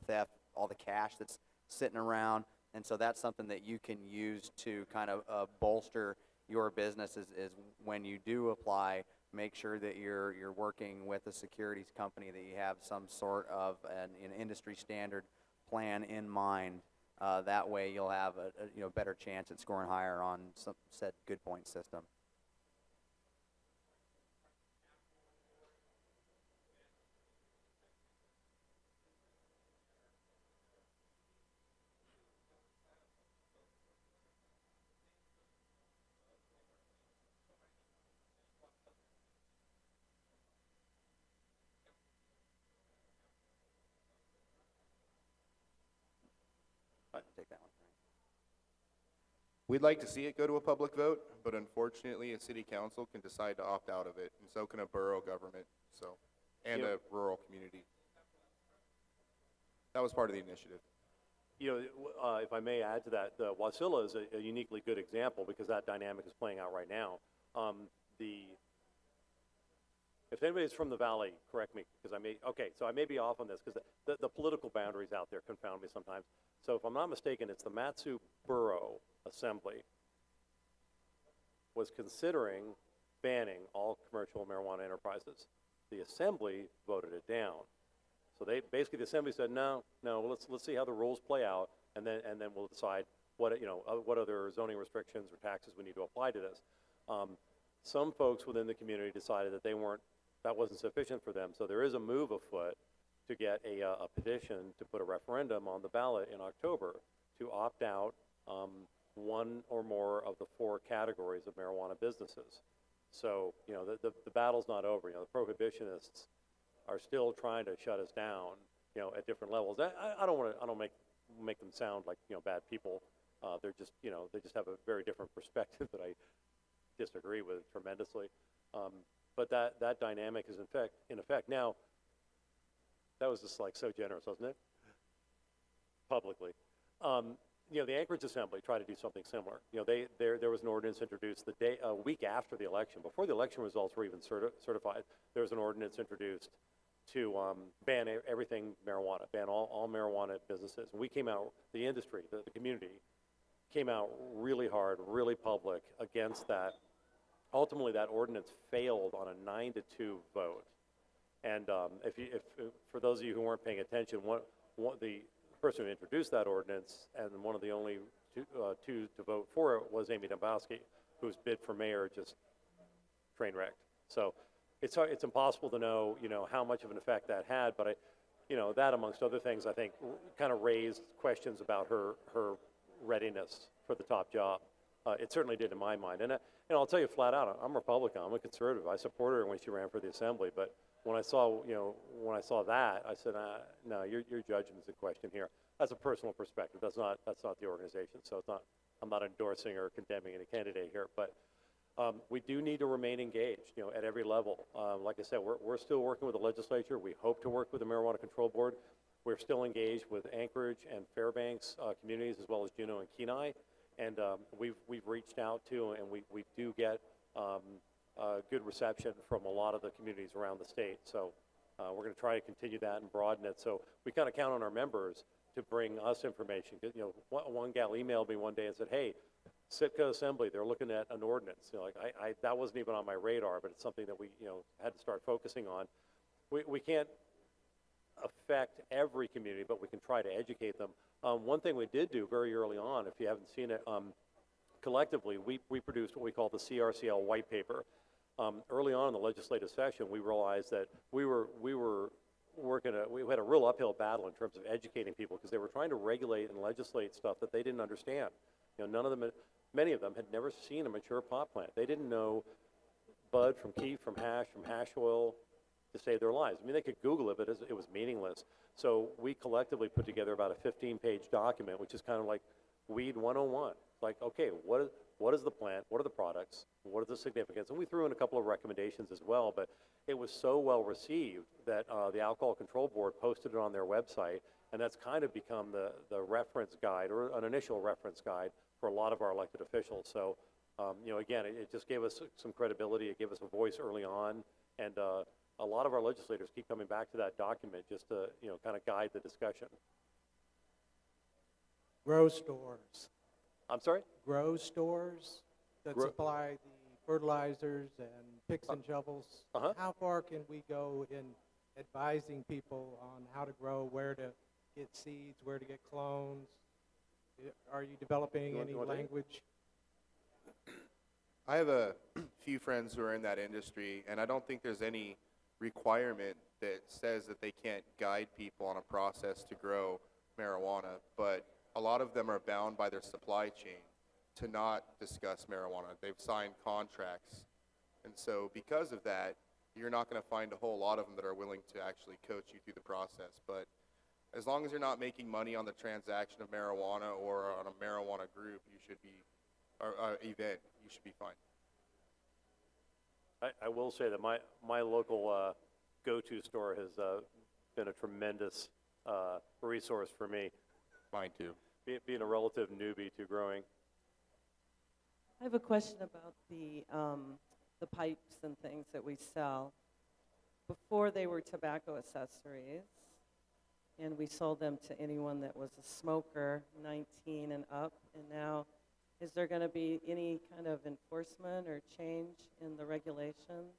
[SPEAKER 2] theft, all the cash that's sitting around. And so that's something that you can use to kind of bolster your business is when you do apply, make sure that you're working with a securities company, that you have some sort of an industry standard plan in mind. That way you'll have a better chance at scoring higher on some said good point system. Take that one.
[SPEAKER 6] We'd like to see it go to a public vote, but unfortunately a city council can decide to opt out of it, and so can a borough government, and a rural community. That was part of the initiative.
[SPEAKER 1] If I may add to that, Wasilla is a uniquely good example because that dynamic is playing out right now. If anybody's from the Valley, correct me, because I may be off on this because the political boundaries out there confound me sometimes. So if I'm not mistaken, it's the Matsu Borough Assembly was considering banning all commercial marijuana enterprises. The Assembly voted it down. So the Assembly said, no, let's see how the rules play out, and then we'll decide what other zoning restrictions or taxes we need to apply to this. Some folks within the community decided that that wasn't sufficient for them. So there is a move afoot to get a petition to put a referendum on the ballot in October to opt out one or more of the 4 categories of marijuana businesses. So the battle's not over. The prohibitionists are still trying to shut us down, at different levels. I don't make them sound like bad people. They're just they just have a very different perspective that I disagree with tremendously. But that dynamic is in effect now. That was just so generous, wasn't it? Publicly. The Anchorage Assembly tried to do something similar. There was an ordinance introduced a week after the election, before the election results were even certified. There was an ordinance introduced to ban everything marijuana, ban all marijuana businesses. And we came out, the industry, the community, came out really hard, really public against that. Ultimately, that ordinance failed on a 9-2 vote. And if for those of you who weren't paying attention, the person who introduced that ordinance and one of the only two to vote for it was Amy Dombrowski, whose bid for mayor just train wrecked. So it's impossible to know how much of an effect that had, but that amongst other things I think kind of raised questions about her readiness for the top job. It certainly did in my mind. And I'll tell you flat out, I'm Republican. I'm a conservative. I supported her when she ran for the assembly. But when I saw, that, I said, no, your judgment's in question here. That's a personal perspective. That's not the organization. So I'm not endorsing or condemning any candidate here. But we do need to remain engaged, at every level. Like I said, we're still working with the legislature. We hope to work with the Marijuana Control Board. We're still engaged with Anchorage and Fairbanks communities, as well as Juneau and Kenai. And we've reached out to, and we do get good reception from a lot of the communities around the state. So we're going to try to continue that and broaden it. So we kind of count on our members to bring us information. One gal emailed me one day and said, "Hey, Sitka Assembly, they're looking at an ordinance." That wasn't even on my radar, but it's something that we had to start focusing on. We can't affect every community, but we can try to educate them. One thing we did do very early on, if you haven't seen it, collectively, we produced what we call the CRCL white paper. Early on in the legislative session, we realized that we had a real uphill battle in terms of educating people, because they were trying to regulate and legislate stuff that they didn't understand. Many of them had never seen a mature pot plant. They didn't know bud from kief, from hash oil, to save their lives. I mean, they could Google it, but it was meaningless. So we collectively put together about a 15-page document, which is kind of like Weed 101. Like, okay, what is the plant? What are the products? What is the significance? And we threw in a couple of recommendations as well, but it was so well received that the Alcohol Control Board posted it on their website, and that's kind of become the reference guide, or an initial reference guide for a lot of our elected officials. So, again, it just gave us some credibility. It gave us a voice early on, and a lot of our legislators keep coming back to that document just to, kind of guide the discussion.
[SPEAKER 7] Grow stores.
[SPEAKER 1] I'm sorry?
[SPEAKER 7] Grow stores that supply the fertilizers and picks and shovels.
[SPEAKER 1] Uh-huh.
[SPEAKER 7] How far can we go in advising people on how to grow, where to get seeds, where to get clones? Are you developing any language?
[SPEAKER 6] I have a few friends who are in that industry, and I don't think there's any requirement that says that they can't guide people on a process to grow marijuana, but a lot of them are bound by their supply chain to not discuss marijuana. They've signed contracts, and so because of that, you're not going to find a whole lot of them that are willing to actually coach you through the process. But as long as you're not making money on the transaction of marijuana or on a marijuana group, you should be, or event, you should be fine.
[SPEAKER 1] I will say that my local go-to store has been a tremendous resource for me.
[SPEAKER 6] Mine too.
[SPEAKER 1] Being a relative newbie to growing.
[SPEAKER 8] I have a question about the pipes and things that we sell. Before they were tobacco accessories, and we sold them to anyone that was a smoker, 19 and up, and now is there going to be any kind of enforcement or change in the regulations?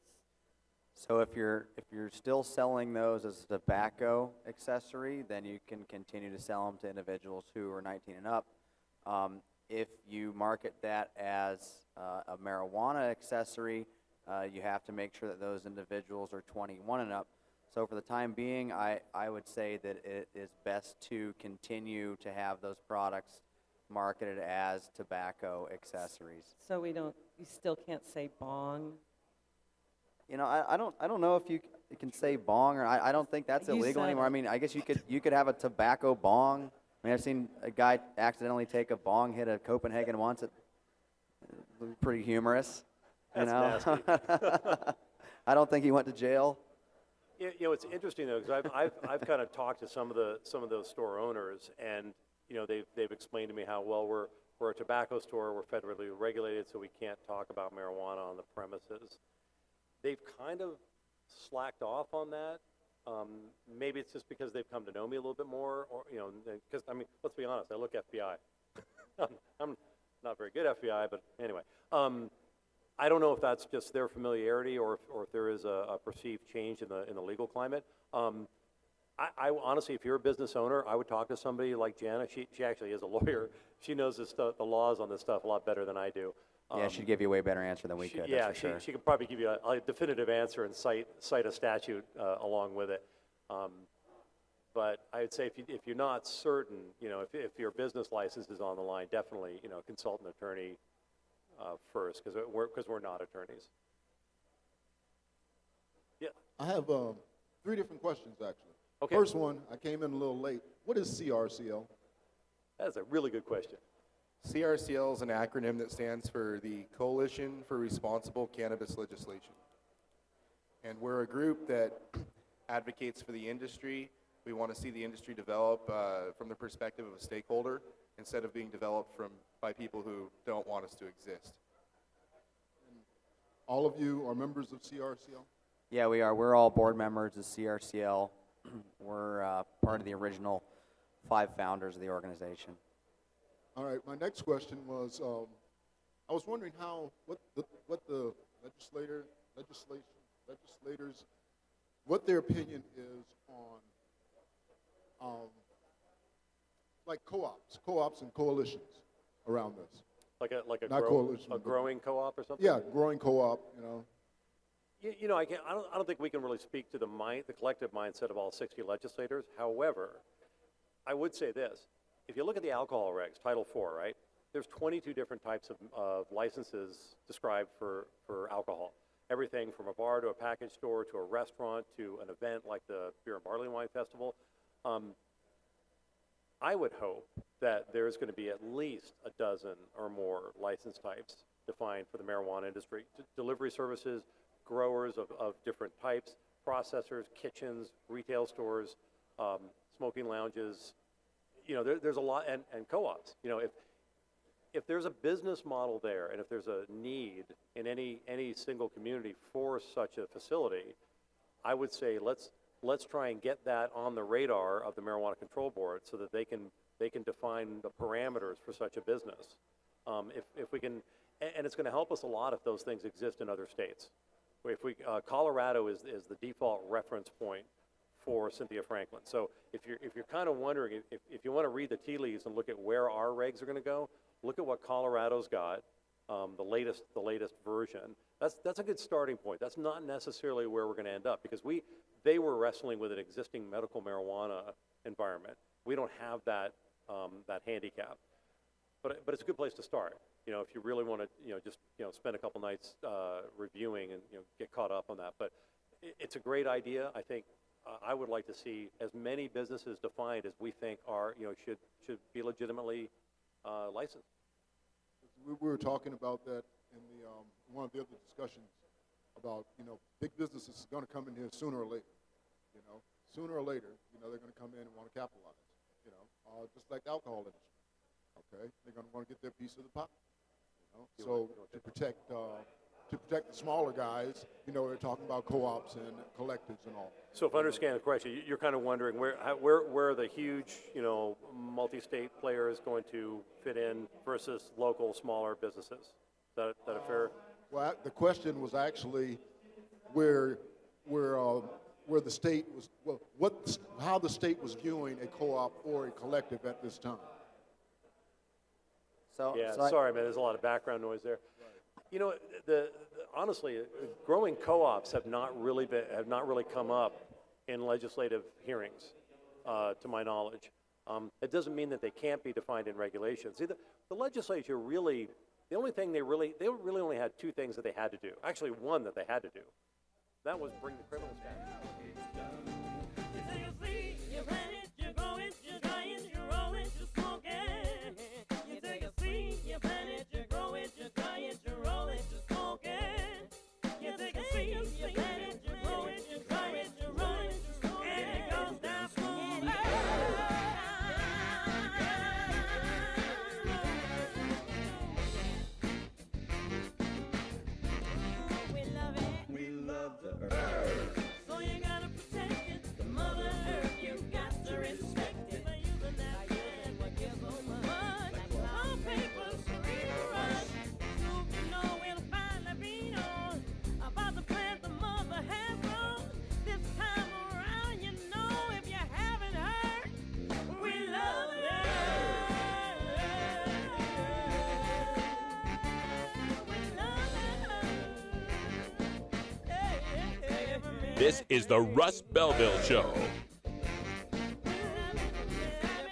[SPEAKER 2] So if you're still selling those as a tobacco accessory, then you can continue to sell them to individuals who are 19 and up. If you market that as a marijuana accessory, you have to make sure that those individuals are 21 and up. So for the time being, I would say that it is best to continue to have those products marketed as tobacco accessories.
[SPEAKER 8] So you still can't say bong?
[SPEAKER 2] I don't know if you can say bong, or I don't think that's
[SPEAKER 8] You
[SPEAKER 2] illegal
[SPEAKER 8] said
[SPEAKER 2] anymore.
[SPEAKER 8] it.
[SPEAKER 2] I mean, I guess you could have a tobacco bong. I mean, I've seen a guy accidentally take a bong, hit a Copenhagen once. It was pretty humorous.
[SPEAKER 1] That's
[SPEAKER 2] nasty. I don't think he went to jail.
[SPEAKER 1] It's interesting though, because I've kind of talked to some of those store owners, and they've explained to me how, well, we're a tobacco store, we're federally regulated, so we can't talk about marijuana on the premises. They've kind of slacked off on that. Maybe it's just because they've come to know me a little bit more, or because I mean, let's be honest, I look FBI. I'm not very good FBI, but anyway. I don't know if that's just their familiarity, or if there is a perceived change in the legal climate. I honestly, if you're a business owner, I would talk to somebody like Jana. She actually is a lawyer. She knows the laws on this stuff a lot better than I do.
[SPEAKER 2] Yeah, she'd give you a way better answer than we could.
[SPEAKER 1] Yeah,
[SPEAKER 2] that's for sure.
[SPEAKER 1] she could probably give you a definitive answer and cite a statute along with it. But I would say if you're not certain, if your business license is on the line, definitely consult an attorney first, because we're not attorneys. Yeah.
[SPEAKER 9] I have 3 different questions, actually.
[SPEAKER 1] Okay.
[SPEAKER 9] First one, I came in a little late. What is CRCL?
[SPEAKER 1] That's a really good question.
[SPEAKER 6] CRCL is an acronym that stands for the Coalition for Responsible Cannabis Legislation. And we're a group that advocates for the industry. We want to see the industry develop from the perspective of a stakeholder instead of being developed by people who don't want us to exist.
[SPEAKER 9] All of you are members of CRCL?
[SPEAKER 2] Yeah, we are. We're all board members of CRCL. We're part of the original 5 founders of the organization.
[SPEAKER 9] All right, my next question was, I was wondering what the legislators, what their opinion is on, like co-ops and coalitions around this.
[SPEAKER 1] Like a
[SPEAKER 9] Not coalition, but-
[SPEAKER 1] growing co-op or something?
[SPEAKER 9] Yeah, growing co-op, you know.
[SPEAKER 1] You know, I don't think we can really speak to the collective mindset of all 60 legislators. However, I would say this. If you look at the alcohol regs, Title IV, right, there's 22 different types of licenses described for alcohol. Everything from a bar to a package store to a restaurant to an event like the Beer and Barley Wine Festival. I would hope that there's going to be at least a dozen or more license types defined for the marijuana industry. Delivery services, growers of different types, processors, kitchens, retail stores, smoking lounges. You know, there's a lot, and co-ops. You know, if there's a business model there, and if there's a need in any single community for such a facility, I would say let's try and get that on the radar of the Marijuana Control Board so that they can define the parameters for such a business. If we can, and it's going to help us a lot if those things exist in other states. Colorado is the default reference point for Cynthia Franklin. So if you're kind of wondering, if you want to read the tea leaves and look at where our regs are going to go, look at what Colorado's got, the latest version. That's a good starting point. That's not necessarily where we're going to end up, because they were wrestling with an existing medical marijuana environment. We don't have that handicap, but it's a good place to start. You know, if you really want to, just spend a couple nights reviewing and get caught up on that. But it's a great idea. I think I would like to see as many businesses defined as we think are should be legitimately licensed.
[SPEAKER 9] We were talking about that in one of the other discussions about, big businesses are going to come in here sooner or later. Sooner or later, they're going to come in and want to capitalize. Just like the alcohol industry. Okay, they're going to want to get their piece of the pie. So to protect the smaller guys, they're talking about co-ops and collectives and all.
[SPEAKER 1] So if I understand the question, you're kind of wondering where are the huge, multi-state players going to fit in versus local, smaller businesses? Is that a fair?
[SPEAKER 9] Well, the question was actually where the state was, how the state was viewing a co-op or a collective at this time.
[SPEAKER 1] Sorry, man. There's a lot of background noise there. Right. Honestly, growing co-ops have not really come up in legislative hearings, to my knowledge. It doesn't mean that they can't be defined in regulations. See, the legislature really, the only thing they really only had 2 things that they had to do. Actually, one that they had to do. That was bring the criminal statute.
[SPEAKER 10] This is the Russ Belville Show.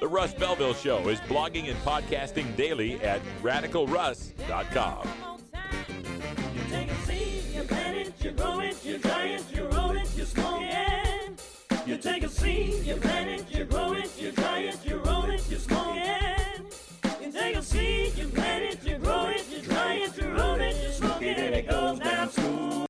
[SPEAKER 10] The Russ Belville Show is blogging and podcasting daily at radicalruss.com.